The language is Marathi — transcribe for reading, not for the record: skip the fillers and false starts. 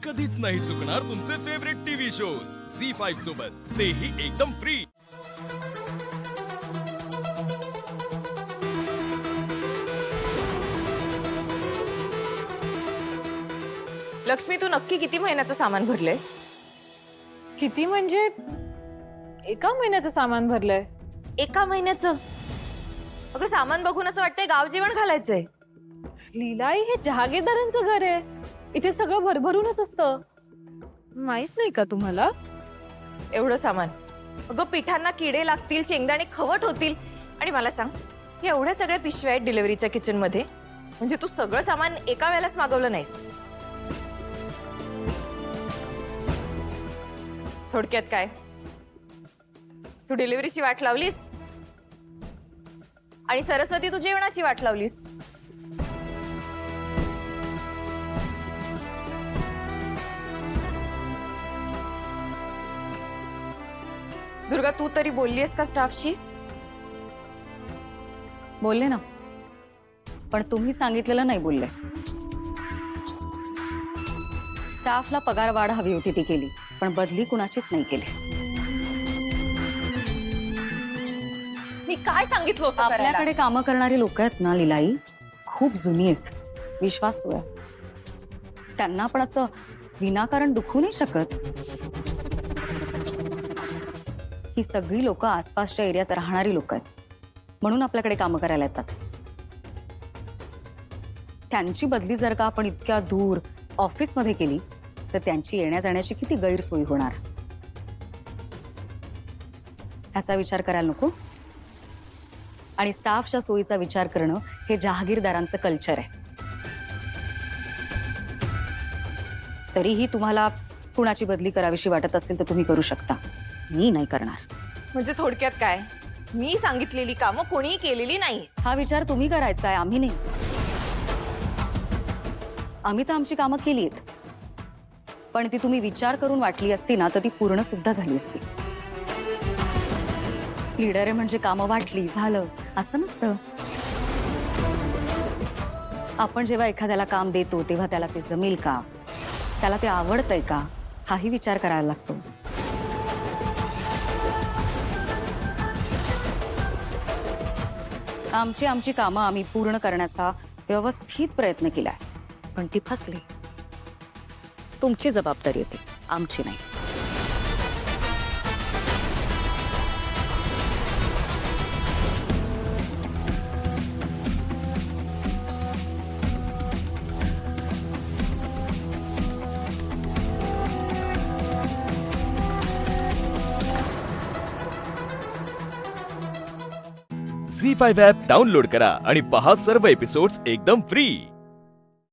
कधीच नाही चुकणार तुमचे फेवरेट टीव्ही शोज झी5 सोबत, तेही एकदम फ्री। लक्ष्मी, तू नक्की किती महिन्याचं सामान भरलेस? किती म्हणजे 1 महिन्याचं सामान भरलंय। 1 महिन्याचं? अगं, सामान बघून असं वाटतंय गाव जेवण घालायचंय। लीलाई, हे जहागीरदारांचं घर आहे, इथे सगळं भरभरूनच असतं, माहित नाही का तुम्हाला? एवढं सामान? अगं, पिठांना किडे लागतील, शेंगदाणे खवट होतील। आणि मला सांग, हे एवढ्या सगळ्या पिशव्या आहेत डिलिव्हरीच्या किचन मध्ये, म्हणजे तू सगळं सामान एका वेळेलाच मागवलं नाहीस? थोडक्यात काय, तू डिलिव्हरीची वाट लावलीस आणि सरस्वती तू जेवणाची वाट लावलीस। दुर्गा, तू तरी बोललीस का स्टाफशी? बोलले ना, पण तुम्ही सांगितलेलं नाही बोलले। स्टाफला पगार वाढ हवी होती ती केली, पण बदली कुणाचीच नाही केली। मी काय सांगितलं होतं करायला? आपल्याकडे कामं करणारी लोक आहेत ना लीलाई, खूप जुनी आहेत, विश्वासू आहे, त्यांना पण असं विनाकारण दुखू नाही शकत। ही सगळी लोक आसपासच्या एरियात राहणारी लोक आहेत, म्हणून आपल्याकडे कामं करायला येतात। त्यांची बदली जर का आपण इतक्या दूर ऑफिसमध्ये केली तर त्यांची येण्या जाण्याची किती गैरसोय होणार, ह्याचा विचार करायला नको। आणि स्टाफच्या सोयीचा विचार करणं हे जहागीरदारांचं कल्चर आहे। तरीही तुम्हाला कुणाची बदली करावीशी वाटत असेल तर तुम्ही करू शकता, मी नाही करणार। म्हणजे थोडक्यात काय, मी सांगितलेली कामं कोणीही केलेली नाही? हा विचार तुम्ही करायचा आहे, आम्ही नाही। आम्ही तर आमची कामं केली आहेत, पण ती तुम्ही विचार करून वाटली असती ना तर ती पूर्ण सुद्धा झाली असती। लीडर आहे म्हणजे कामं वाटली झालं असं नसतं। आपण जेव्हा एखाद्याला काम देतो तेव्हा त्याला ते जमेल का, त्याला ते आवडतंय का, हाही विचार करायला लागतो। आमची कामं आम्ही पूर्ण करण्याचा व्यवस्थित प्रयत्न केलाय, पण ती फसली। तुमची जबाबदारी येते, आमची नाही। झी5 ॲप डाउनलोड करा आणि पहा सर्व एपिसोड्स एकदम फ्री।